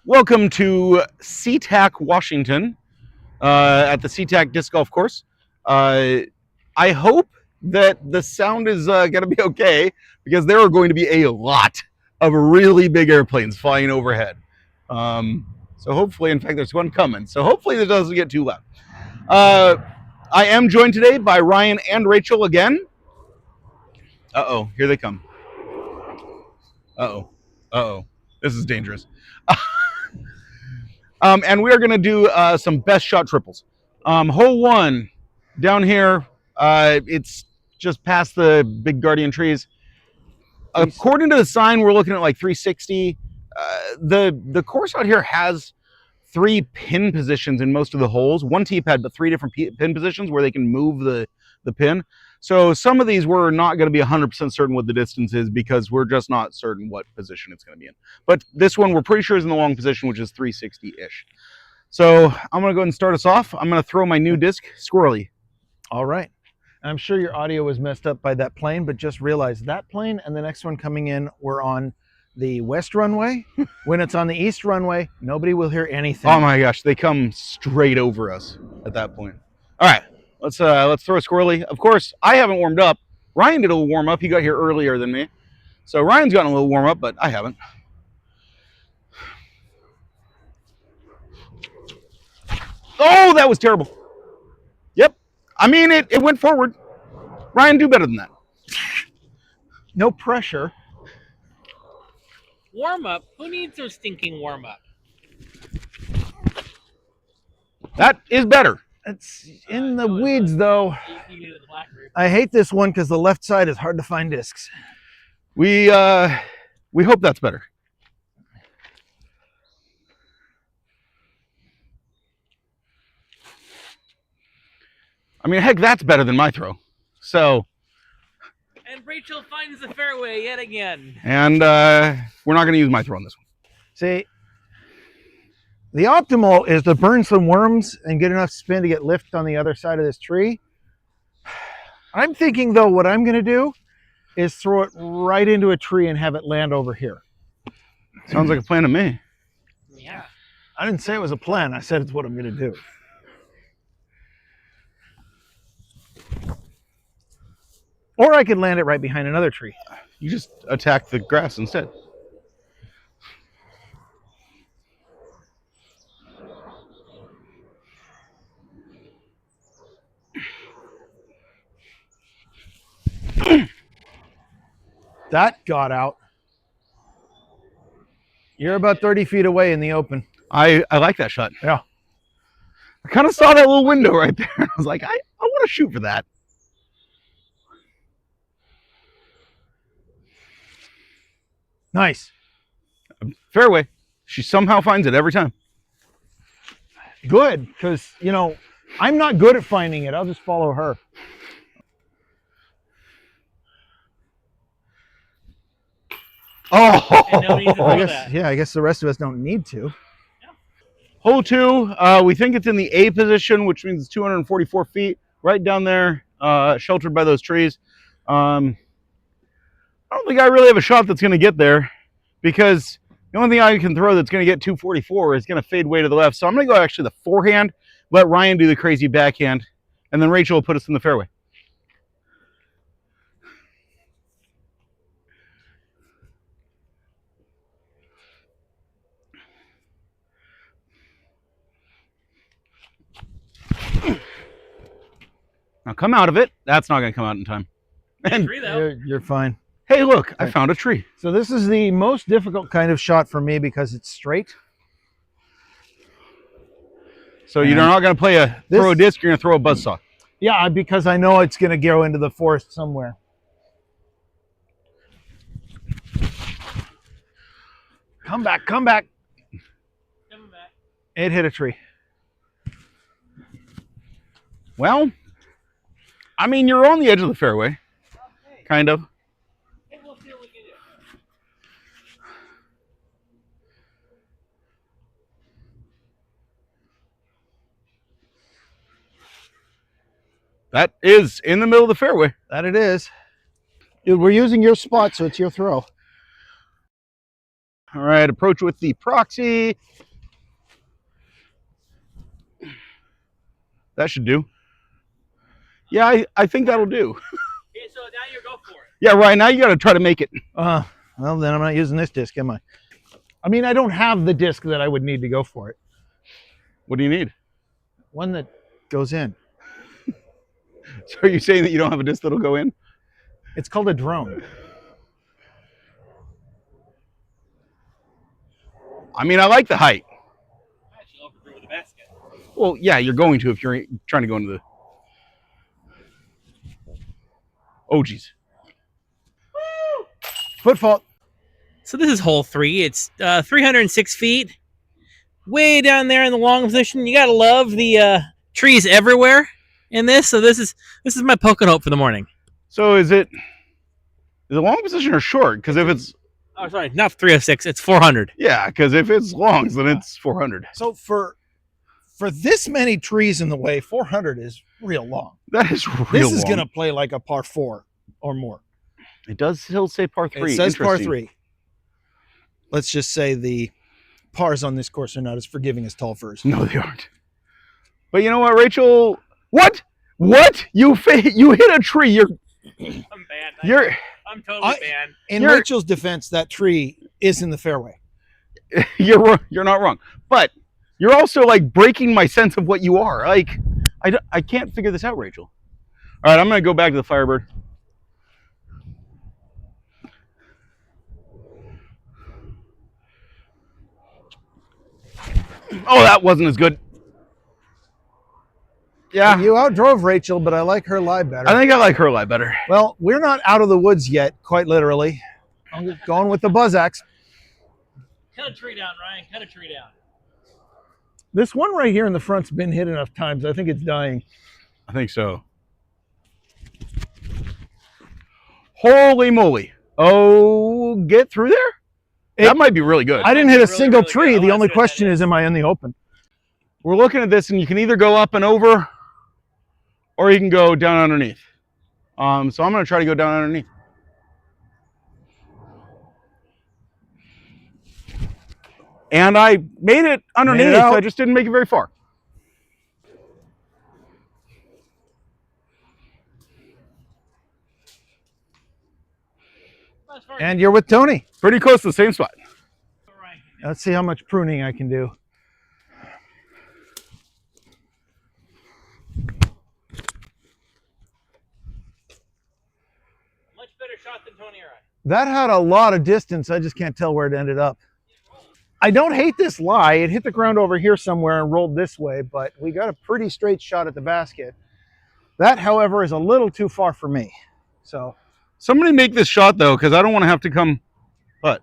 Welcome to SeaTac Washington at the SeaTac Disc Golf Course. I hope that the sound is going to be okay because there are going to be a lot of really big airplanes flying overhead. So hopefully, in fact, there's one coming. So hopefully this doesn't get too loud. I am joined today by Ryan and Rachel again. Uh-oh, here they come. Uh-oh, uh-oh, this is dangerous. And we are going to do some best shot triples. Hole one down here, it's just past the big guardian trees. According to the sign, we're looking at like 360. The course out here has 3 pin positions in most of the holes. 1 tee pad, but 3 different pin positions where they can move the pin. So some of these we're not going to be 100% certain what the distance is because we're just not certain what position it's going to be in. But this one we're pretty sure is in the long position, which is 360-ish. So I'm going to go ahead and start us off. I'm going to throw my new disc squirrely. All right. I'm sure your audio was messed up by that plane, but just realize that plane and the next one coming in, we're on the west runway. When it's on the east runway, nobody will hear anything. Oh my gosh, they come straight over us at that point. All right, let's throw a squirrely. Of course, I haven't warmed up. Ryan did a little warm up. He got here earlier than me. So Ryan's gotten a little warm up, but I haven't. Oh, that was terrible. Yep. I mean, it went forward. Ryan, do better than that. No pressure. Warm up? Who needs their stinking warm up? That is better. It's in the weeds, though. You the black group. I hate this one because the left side is hard to find discs. We hope that's better. I mean, heck, that's better than my throw. So. And Rachel finds the fairway yet again. And we're not going to use my throw on this one. See, the optimal is to burn some worms and get enough spin to get lift on the other side of this tree. I'm thinking, though, what I'm going to do is throw it right into a tree and have it land over here. Sounds like a plan to me. Yeah. I didn't say it was a plan. I said it's what I'm going to do. Or I could land it right behind another tree. You just attack the grass instead. That got out. You're about 30 feet away in the open. I like that shot. Yeah. I kind of saw that little window right there. I was like, I want to shoot for that. Nice. Fairway. She somehow finds it every time. Good, because, you know, I'm not good at finding it. I'll just follow her. Oh! And nobody needs to I throw guess, that. yeah, I guess the rest of us don't need to. Hole 2, we think it's in the A position, which means it's 244 feet, right down there, sheltered by those trees. I don't think I really have a shot that's going to get there because the only thing I can throw that's going to get 244 is going to fade way to the left. So I'm going to go actually the forehand, let Ryan do the crazy backhand, and then Rachel will put us in the fairway. Now come out of it. That's not going to come out in time. And Tree, though. You're fine. hey, look, I found a tree. So this is the most difficult kind of shot for me because it's straight. So you're not going to throw a disc, you're going to throw a buzzsaw. Yeah, because I know it's going to go into the forest somewhere. Come back, come back. Coming back. It hit a tree. Well, I mean, you're on the edge of the fairway, kind of. Hey, we'll see what we can do. That is in the middle of the fairway. That it is. Dude, we're using your spot, so it's your throw. All right, approach with the proxy. That should do. Yeah, I think that'll do. Okay, so now you go for it. Yeah, Ryan, now you got to try to make it. Well, then I'm not using this disc, am I? I mean, I don't have the disc that I would need to go for it. What do you need? One that goes in. So are you saying that you don't have a disc that'll go in? It's called a drone. I mean, I like the height. Actually, I'll go with the basket. Well, yeah, you're going to if you're trying to go into the... Oh, geez. Foot fault. So this is hole 3. It's 306 feet. Way down there in the long position. You gotta love the trees everywhere in this. So this is my poking hope for the morning. So is it long position or short? Because if it's... Oh, sorry, not 306. It's 400. Yeah, because if it's longs, then it's 400. So for this many trees in the way, 400 is real long. That is real This is long. going to play like a par 4 or more. It does still say par 3. It says par Interesting. 3. Let's just say the pars on this course are not as forgiving as tall firs. No, they aren't. But you know what, Rachel? What? You hit a tree. I'm totally banned. In Rachel's defense, that tree is in the fairway. You're not wrong. But you're also like breaking my sense of what you are. Like I can't figure this out, Rachel. All right, I'm going to go back to the Firebird. Oh, that wasn't as good. Yeah. You outdrove Rachel, but I like her lie better. I think I like her lie better. Well, we're not out of the woods yet, quite literally. I'm just going with the buzz axe. Cut a tree down, Ryan. Cut a tree down. This one right here in the front's been hit enough times. I think it's dying. I think so. Holy moly. Oh, get through there? That might be really good. I didn't hit a Really, single really tree. good. The I only wanna see what question that is, am I in the open? We're looking at this, and you can either go up and over, or you can go down underneath. So I'm going to try to go down underneath. And I made it underneath, Made it out. I just didn't make it very far. And you're with Tony. Pretty close to the same spot. Let's see how much pruning I can do. Much better shot than Tony or I. That had a lot of distance. I just can't tell where it ended up. I don't hate this lie. It hit the ground over here somewhere and rolled this way, but we got a pretty straight shot at the basket. That, however, is a little too far for me. So Somebody make this shot, though, because I don't want to have to come putt.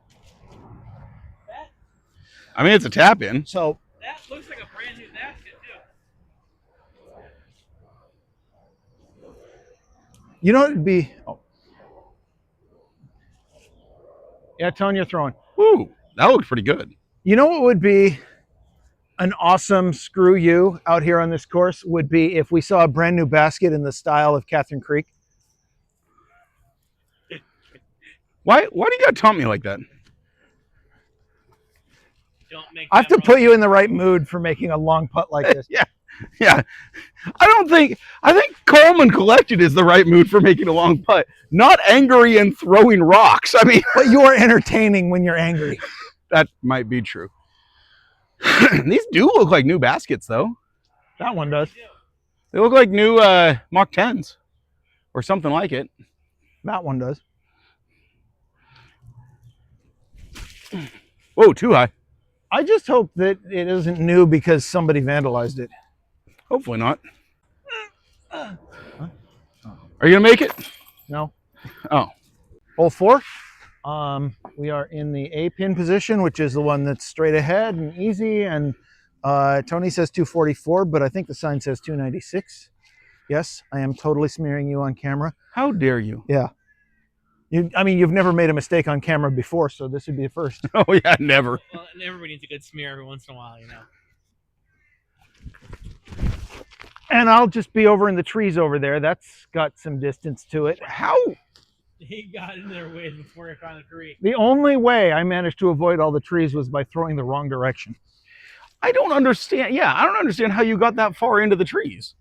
I mean, it's a tap in. So That looks like a brand new basket, too. you know what it'd be? Oh. Yeah, Tony, you're throwing. Ooh, that looks pretty good. You know what would be an awesome screw you out here on this course would be if we saw a brand new basket in the style of Catherine Creek. Why do you got to taunt me like that? Don't make I have that to put you in the right mood for making a long putt like this. Yeah. I think Coleman Collected is the right mood for making a long putt, not angry and throwing rocks. I mean, But you are entertaining when you're angry. that might be true. These do look like new baskets, though. That one does. They look like new Mach 10s or something like it. That one does. Whoa, too high. I just hope that it isn't new because somebody vandalized it. Hopefully not. Are you going to make it? No. Oh. Hole 4. We are in the A pin position, which is the one that's straight ahead and easy. And Tony says 244, but I think the sign says 296. Yes, I am totally smearing you on camera. How dare you? Yeah. You've never made a mistake on camera before, so this would be the first. Oh, yeah, never. Well, everybody needs a good smear every once in a while, you know. And I'll just be over in the trees over there. That's got some distance to it. How He got in their way before I found a tree. The only way I managed to avoid all the trees was by throwing the wrong direction. I don't understand. Yeah, I don't understand how you got that far into the trees.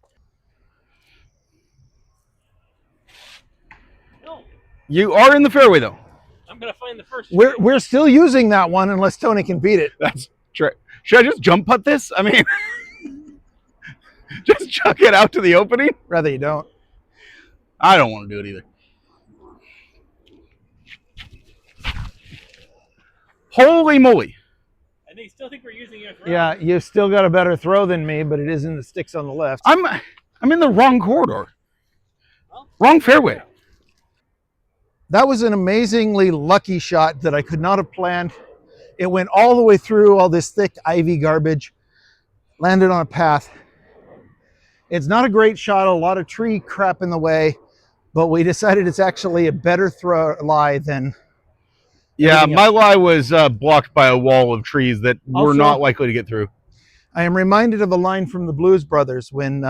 No, You are in the fairway, though. I'm gonna find the first tree. We're still using that one unless Tony can beat it. That's true. Should I just jump putt this? I mean, just chuck it out to the opening? Rather you don't. I don't want to do it either. Holy moly. I still think we're using your throw. Yeah, you've still got a better throw than me, but it is in the sticks on the left. I'm in the wrong corridor. Wrong fairway. That was an amazingly lucky shot that I could not have planned. It went all the way through all this thick ivy garbage, landed on a path. It's not a great shot, a lot of tree crap in the way, but we decided it's actually a better lie than... Yeah, my lie was blocked by a wall of trees that were not likely to get through. I am reminded of a line from the Blues Brothers when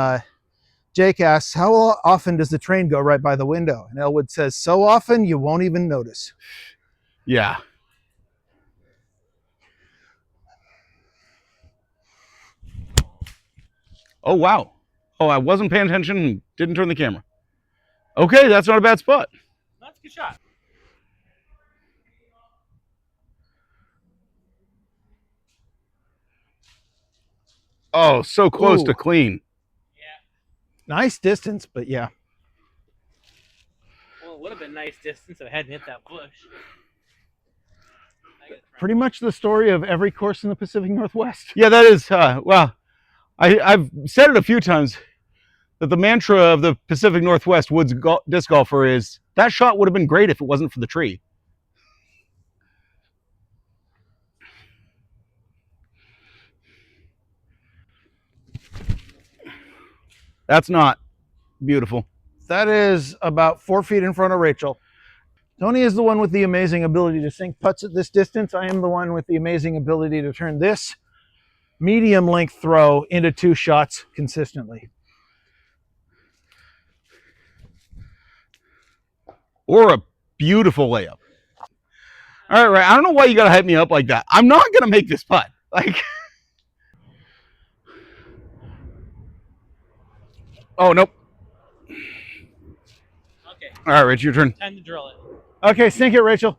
Jake asks, how often does the train go right by the window? And Elwood says, so often you won't even notice. Yeah. Oh, wow. Oh, I wasn't paying attention and didn't turn the camera. Okay, that's not a bad spot. That's a good shot. Oh, so close to clean. Yeah. Nice distance, but yeah. Well, it would have been nice distance if I hadn't hit that bush. Pretty much the story of every course in the Pacific Northwest. Yeah, that is, well, I've said it a few times that the mantra of the Pacific Northwest woods disc golfer is, that shot would have been great if it wasn't for the tree. That's not beautiful. That is about 4 feet in front of Rachel. Tony is the one with the amazing ability to sink putts at this distance. I am the one with the amazing ability to turn this medium length throw into 2 shots consistently. Or a beautiful layup. All right, I don't know why you got to hype me up like that. I'm not going to make this putt. Like, oh, nope. Okay. All right, Rich, your turn. Time to drill it. Okay, sink it, Rachel.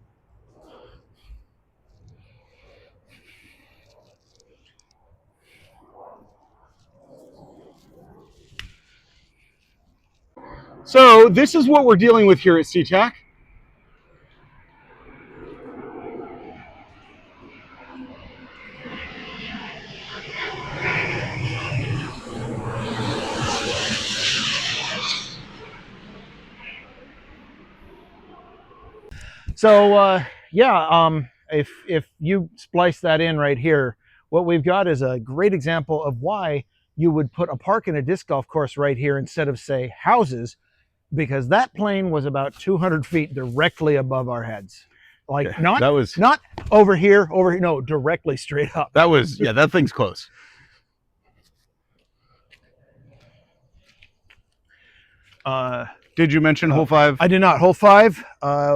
So this is what we're dealing with here at SeaTac. So if you splice that in right here, what we've got is a great example of why you would put a park and a disc golf course right here instead of, say, houses, because that plane was about 200 feet directly above our heads. Like, Okay, not that was not over here, no, directly straight up. that was yeah, that thing's close. Did you mention hole 5? I did not. Hole 5.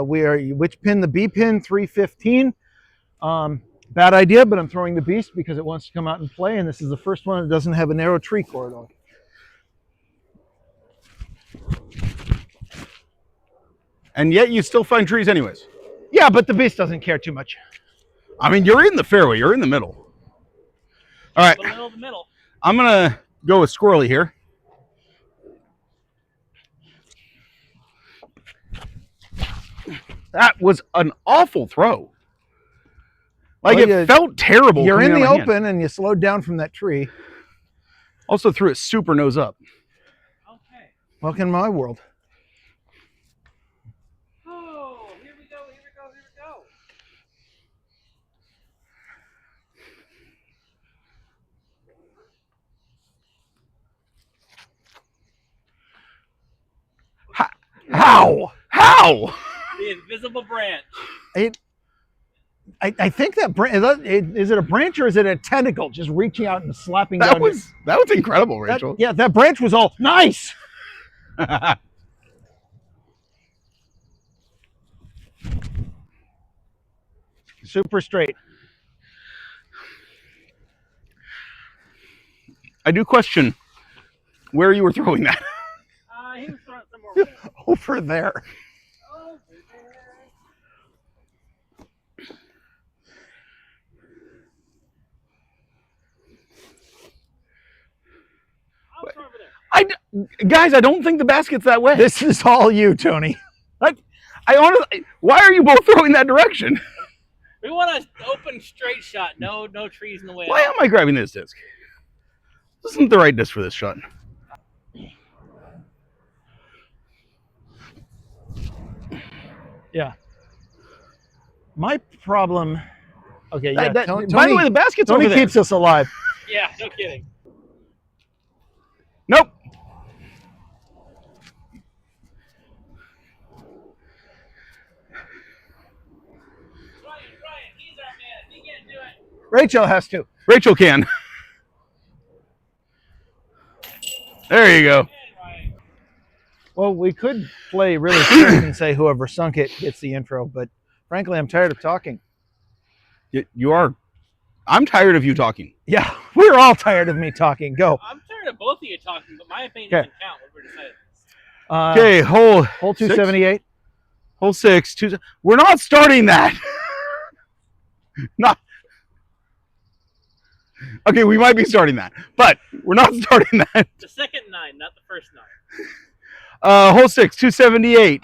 We are which pin? The B pin, 315. Bad idea, but I'm throwing the beast because it wants to come out and play, and this is the first one that doesn't have a narrow tree corridor. And yet you still find trees anyways. Yeah, but the beast doesn't care too much. I mean, you're in the fairway. You're in the middle. All right. The middle of the middle. I'm going to go with Squirrely here. That was an awful throw. Like, Well, it felt terrible. You're in coming the out of my hand. open, and you slowed down from that tree. Also threw it super nose up. Okay. Welcome to my world. Oh, here we go, here we go, here we go. How? How? The invisible branch. I think that branch, is it a branch or is it a tentacle just reaching out and slapping That down? was incredible, Rachel. That branch was all nice. super straight. I do question where you were throwing that. He was throwing somewhere Over there. over there. I'll throw over there. Guys, I don't think the basket's that way. This is all you, Tony. I honestly, why are you both throwing that direction? We want an open, straight shot. No trees in the way. Why am I grabbing this disc? This isn't the right disc for this shot. Yeah. My problem. Okay, yeah. Tony, by the way, the basket's Tony over there. keeps us alive. Yeah, no kidding. Nope. Ryan, he's our man. He can't do it. Rachel has to. Rachel can. There you go. Well, we could play really strict and say whoever sunk it gets the intro, but frankly, I'm tired of talking. You are. I'm tired of you talking. Yeah, we're all tired of me talking. Go. I'm tired of both of you talking, but my opinion Okay. doesn't count. What we're deciding. Okay, hole 278. Hole 6. We're not starting that. Not. Okay, we might be starting that, but we're not starting that. The second 9, not the first 9. Hole 6, 278.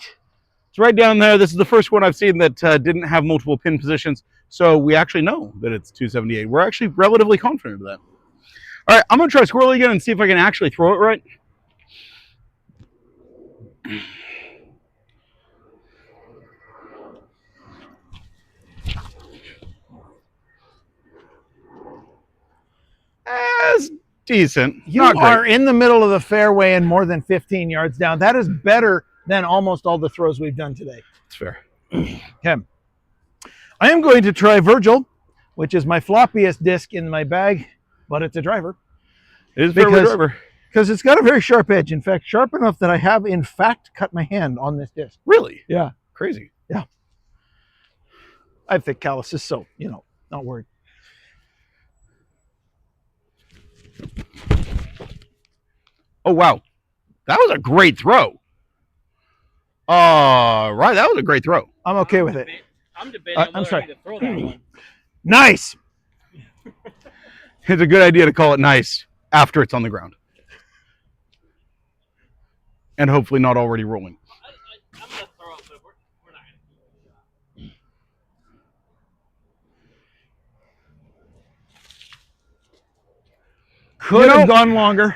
It's right down there. This is the first one I've seen that didn't have multiple pin positions, so we actually know that it's 278. We're actually relatively confident of that. All right, I'm going to try squirrel again and see if I can actually throw it right. That's decent. You Not great. are in the middle of the fairway and more than 15 yards down. That is better than almost all the throws we've done today. It's fair. Okay. I am going to try Virgil, which is my floppiest disc in my bag, but it's a driver. It is fairway driver. Because it's got a very sharp edge. In fact, sharp enough that I have, in fact, cut my hand on this disc. Really? Yeah. Crazy. Yeah. I have thick calluses, so, not worried. Oh, wow. That was a great throw. Right, that was a great throw. I'm okay with it. I'm debating I'm whether sorry. I need to throw that one. Nice. It's a good idea to call it nice after it's on the ground. And hopefully not already rolling. I'm going to throw it, but we're not going to. Could have gone longer.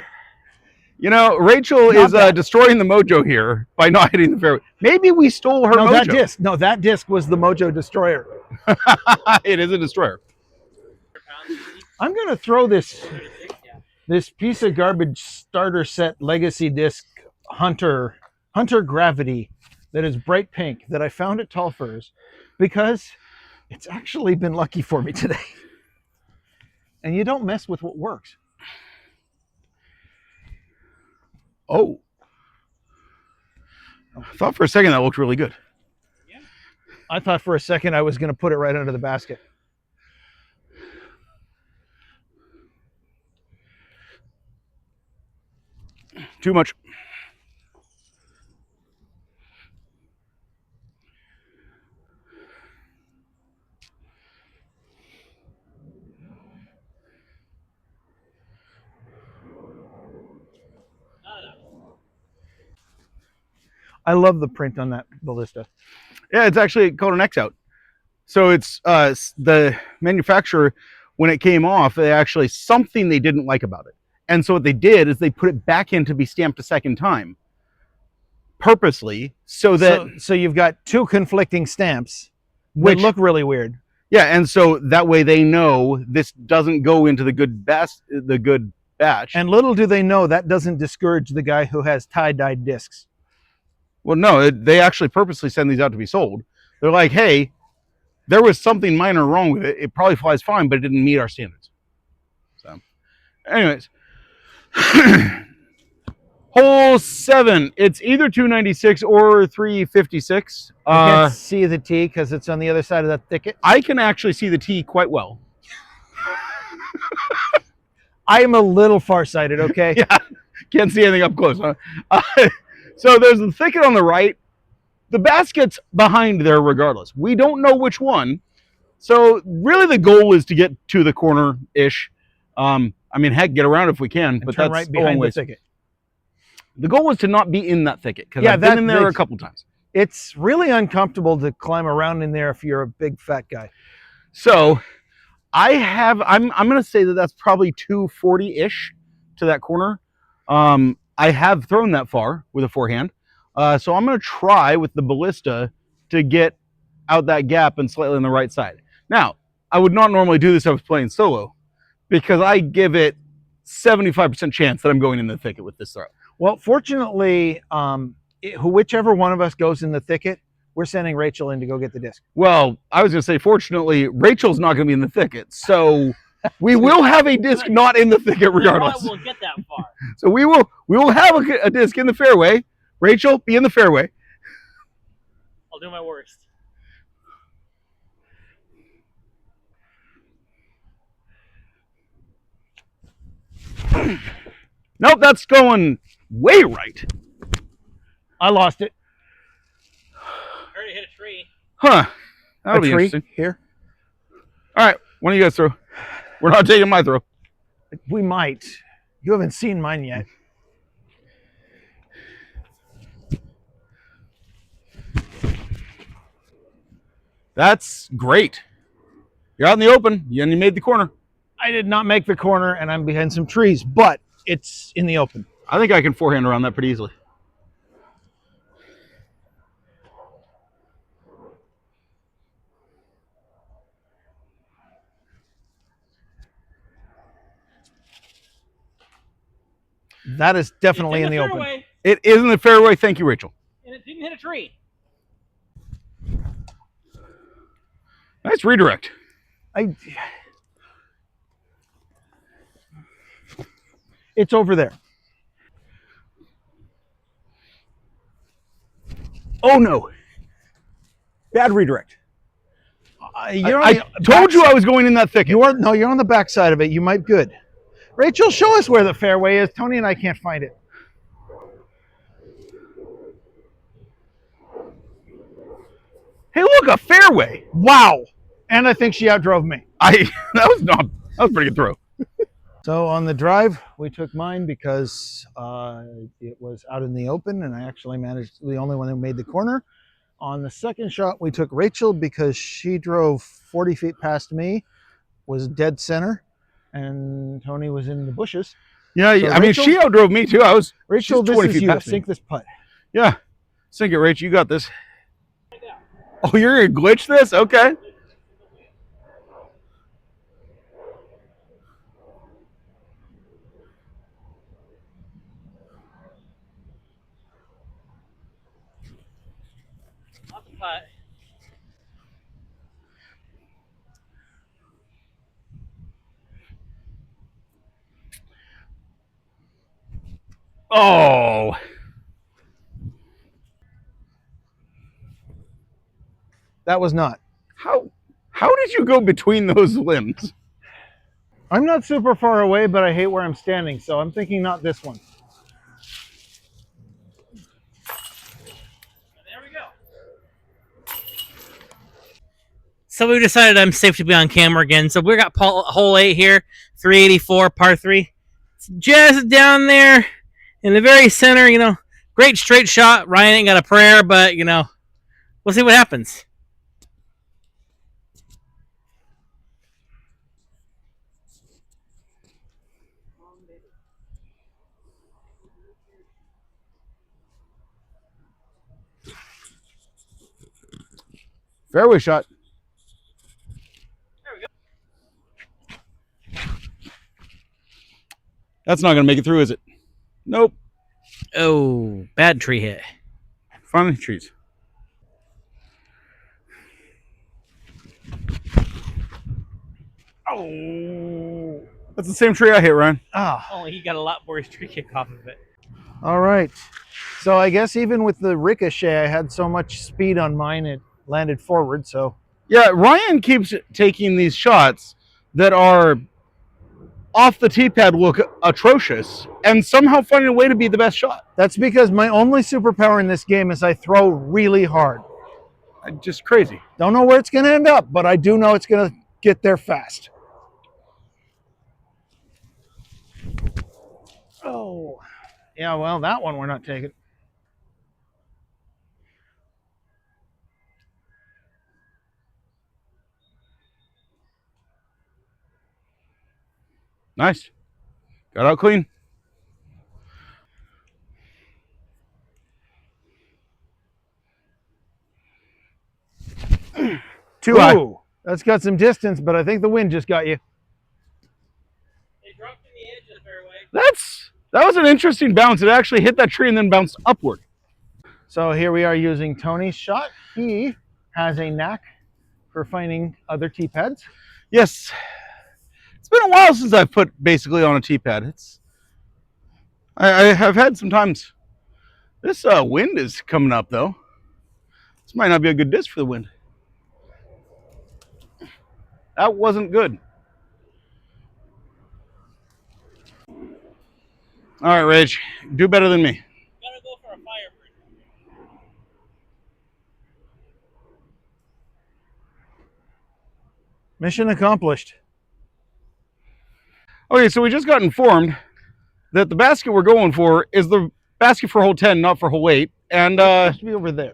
Rachel Not is bad. destroying the mojo here by not hitting the fairway. Maybe we stole her mojo. That disc was the mojo destroyer. It is a destroyer. I'm going to throw this piece of garbage starter set legacy disc Hunter Gravity that is bright pink that I found at Tall Furs because it's actually been lucky for me today. And you don't mess with what works. Oh. I thought for a second that looked really good. Yeah. I thought for a second I was going to put it right under the basket. Too much. I love the print on that ballista. Yeah, it's actually called an X out. So it's the manufacturer, when it came off, they actually something they didn't like about it. And so what they did is they put it back in to be stamped a second time, purposely, so that So you've got two conflicting stamps Which- that look really weird. yeah, and so that way they know this doesn't go into the good batch. And little do they know that doesn't discourage the guy who has tie-dyed discs. Well, no, they actually purposely send these out to be sold. They're like, hey, there was something minor wrong with it. It probably flies fine, but it didn't meet our standards. So, anyways. Hole 7. It's either 296 or 356. I can't see the tee because it's on the other side of that thicket. I can actually see the tee quite well. I am a little farsighted, okay? Yeah, can't see anything up close, huh? So there's the thicket on the right. The basket's behind there regardless. We don't know which one. So really the goal is to get to the corner-ish. I mean, heck, get around if we can, And but turn that's right a long behind the ways. thicket. The goal is to not be in that thicket because Yeah, I've been in there a couple times. It's really uncomfortable to climb around in there if you're a big fat guy. So I'm going to say that that's probably 240-ish to that corner. I have thrown that far with a forehand. So I'm going to try with the ballista to get out that gap and slightly on the right side. Now, I would not normally do this if I was playing solo because I give it 75% chance that I'm going in the thicket with this throw. Well, fortunately, whichever one of us goes in the thicket, we're sending Rachel in to go get the disc. Well, I was going to say, fortunately, Rachel's not going to be in the thicket. So we will have a disc not in the thicket regardless. I won't get that far. So we will have a disc in the fairway. Rachel, be in the fairway. I'll do my worst. Nope, that's going way right. I lost it. I already hit a tree. Huh. That'll be tree interesting. here. All right, one of you guys throw. We're not taking my throw. We might. You haven't seen mine yet. That's great. You're out in the open, and you made the corner. I did not make the corner, and I'm behind some trees, but it's in the open. I think I can forehand around that pretty easily. That is definitely in the open. It is in the fairway. Thank you, Rachel. And it didn't hit a tree. Nice redirect. It's over there. Oh, no. Bad redirect. I told you I was going in that thicket. You're on the back side of it. You might good. Rachel, show us where the fairway is. Tony and I can't find it. Hey, look, a fairway. Wow. And I think she outdrove me. That was a pretty good throw. So on the drive, we took mine because it was out in the open, and I actually managed the only one who made the corner. On the second shot, we took Rachel because she drove 40 feet past me, was dead center, and Tony was in the bushes. Yeah, So I mean, she outdrove me too. Rachel, she's this 20 is feet you. past me. Sink this putt. Yeah, sink it, Rach. You got this. Oh, you're gonna glitch this? Okay. Not the putt. Oh. That was not. How did you go between those limbs? I'm not super far away, but I hate where I'm standing, so I'm thinking not this one. There we go. So we decided I'm safe to be on camera again. So we got hole 8 here, 384, par 3. It's just down there in the very center, great straight shot. Ryan ain't got a prayer, but, we'll see what happens. Fairway shot. There we go. That's not gonna make it through, is it? Nope. Oh, bad tree hit. Finding trees. Oh. That's the same tree I hit, Ryan. Ah. Only he got a lot more tree kick off of it. All right. So I guess even with the ricochet, I had so much speed on mine, it landed forward. So Yeah, Ryan keeps taking these shots that are off the tee pad look atrocious and somehow finding a way to be the best shot. that's because my only superpower in this game is I throw really hard. Just crazy. Don't know where it's going to end up, but I do know it's going to get there fast. Oh, yeah, well, that one we're not taking. Nice. Got out clean. Too high. Ooh, that's got some distance, but I think the wind just got you. They dropped in the edge of the fairway. That was an interesting bounce. It actually hit that tree and then bounced upward. So here we are using Tony's shot. He has a knack for finding other tee pads. Yes. It's been a while since I've put basically on a tee pad. I have had some times. This wind is coming up though. This might not be a good disc for the wind. That wasn't good. All right, Rage, do better than me. Gotta go for a fire break. Mission accomplished. Okay, so we just got informed that the basket we're going for is the basket for hole 10, not for hole 8. And It should be over there.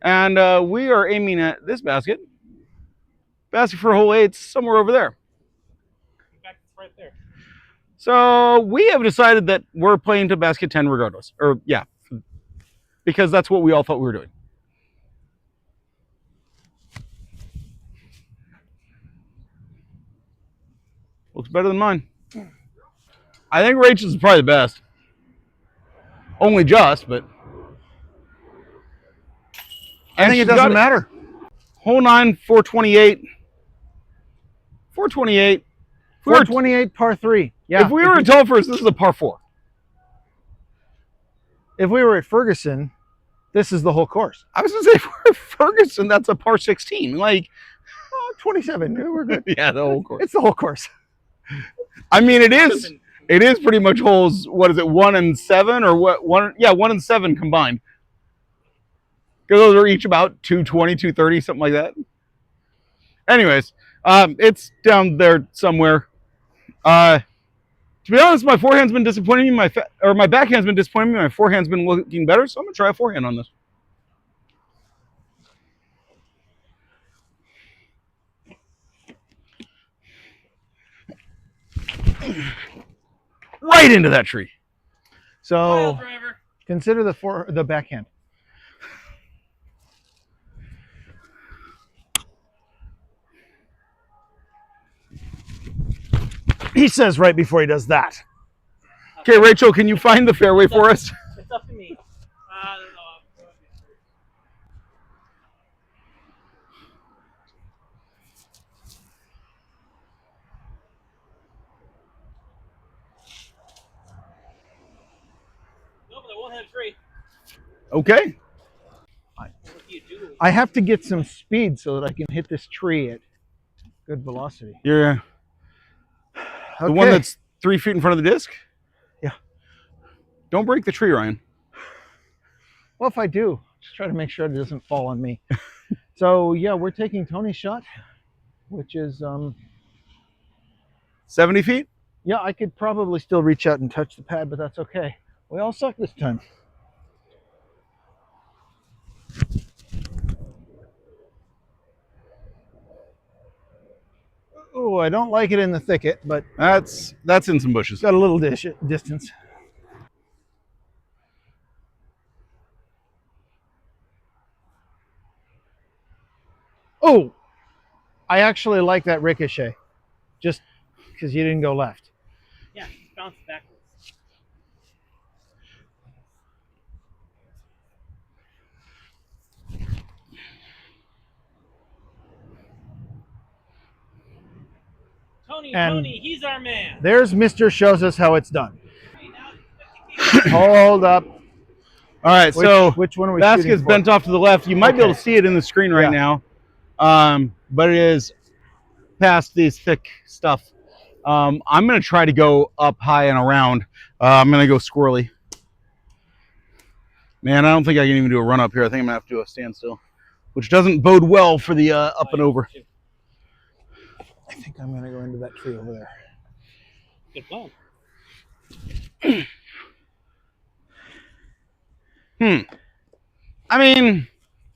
and we are aiming at this basket. Basket for hole 8's somewhere over there. In fact, it's right there. So we have decided that we're playing to basket 10 regardless. Or yeah, because that's what we all thought we were doing. Looks better than mine. I think Rachel's is probably the best. Only just, but. I think it doesn't matter. Hole 9, 428. 428. 428 par 3. Yeah. If we were at Telfors, this is a par 4. If we were at Ferguson, this is the whole course. I was going to say, if we're at Ferguson, that's a par 16. Like, 27. We're good. yeah, the whole course. It's the whole course. I mean, it is pretty much holes, what is it, 1 and 7 or what? 1 and 7 combined. Because those are each about 220, 230, something like that. Anyways, it's down there somewhere. To be honest, my forehand's been disappointing me. My backhand's been disappointing me. My forehand's been looking better, so I'm gonna try a forehand on this. Right into that tree. So consider the backhand. He says right before he does that. Okay, Rachel, can you find the fairway for us? It's up to me. I don't know. No, but I won't have tree. Okay. I have to get some speed so that I can hit this tree at good velocity. You're Okay. the one that's 3 feet in front of the disc? Yeah. Don't break the tree, Ryan. Well, if I do, just try to make sure it doesn't fall on me. So yeah, we're taking Tony's shot, which is 70 feet? yeah, I could probably still reach out and touch the pad, but that's okay. We all suck this time. Oh, I don't like it in the thicket, but That's in some bushes. got a little distance. Oh, I actually like that ricochet, just because you didn't go left. Yeah, bounce backwards. And Tony, he's our man. There's Mr. Shows us how it's done. Hold up. All right, so which one are we basket's shooting for? bent off to the left. You might be able Okay. to see it in the screen right Yeah. now, but it is past these thick stuff. I'm going to try to go up high and around. I'm going to go squirrely. Man, I don't think I can even do a run up here. I think I'm going to have to do a standstill, which doesn't bode well for the up and over. I think I'm going to go into that tree over there. Good plan. I mean,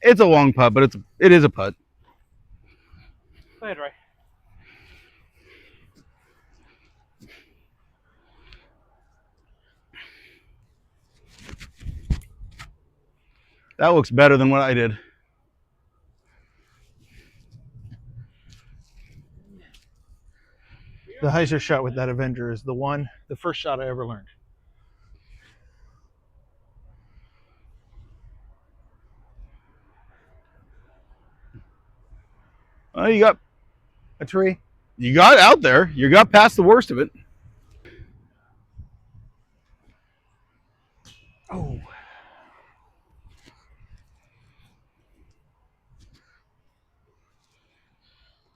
it's a long putt, but it is a putt. Go ahead, Roy. That looks better than what I did. The hyzer shot with that Avenger is the first shot I ever learned. Oh, you got a tree. You got out there. You got past the worst of it. Oh.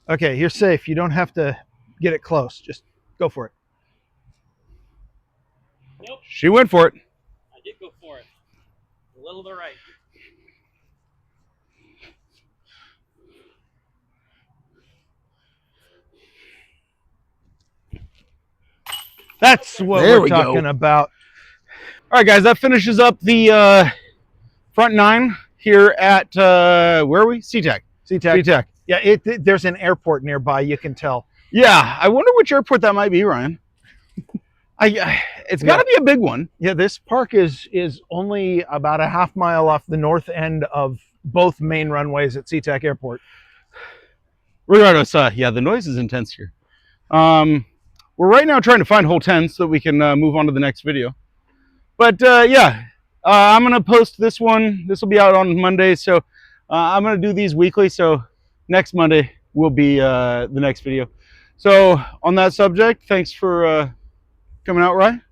Okay, you're safe. You don't have to get it close. Just go for it. Nope. She went for it. I did go for it. A little to the right. That's what we're talking about. All right, guys, that finishes up the front nine here at, where are we? SeaTac. SeaTac. Yeah, there's an airport nearby, you can tell. Yeah, I wonder which airport that might be, Ryan. It's got to be a big one. Yeah, this park is only about a half mile off the north end of both main runways at SeaTac Airport. Regardless, yeah, the noise is intense here. We're right now trying to find hole 10 so that we can move on to the next video. But yeah, I'm going to post this one. This will be out on Monday, so I'm going to do these weekly. So next Monday will be the next video. So on that subject, thanks for coming out, Ryan.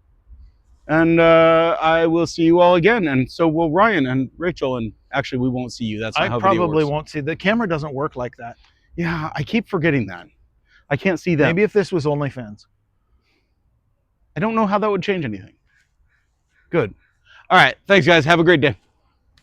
And I will see you all again. And so will Ryan and Rachel. And actually, we won't see you. That's not how video works. I probably won't see. The camera doesn't work like that. Yeah, I keep forgetting that. I can't see that. Maybe if this was OnlyFans. I don't know how that would change anything. Good. All right. Thanks, guys. Have a great day.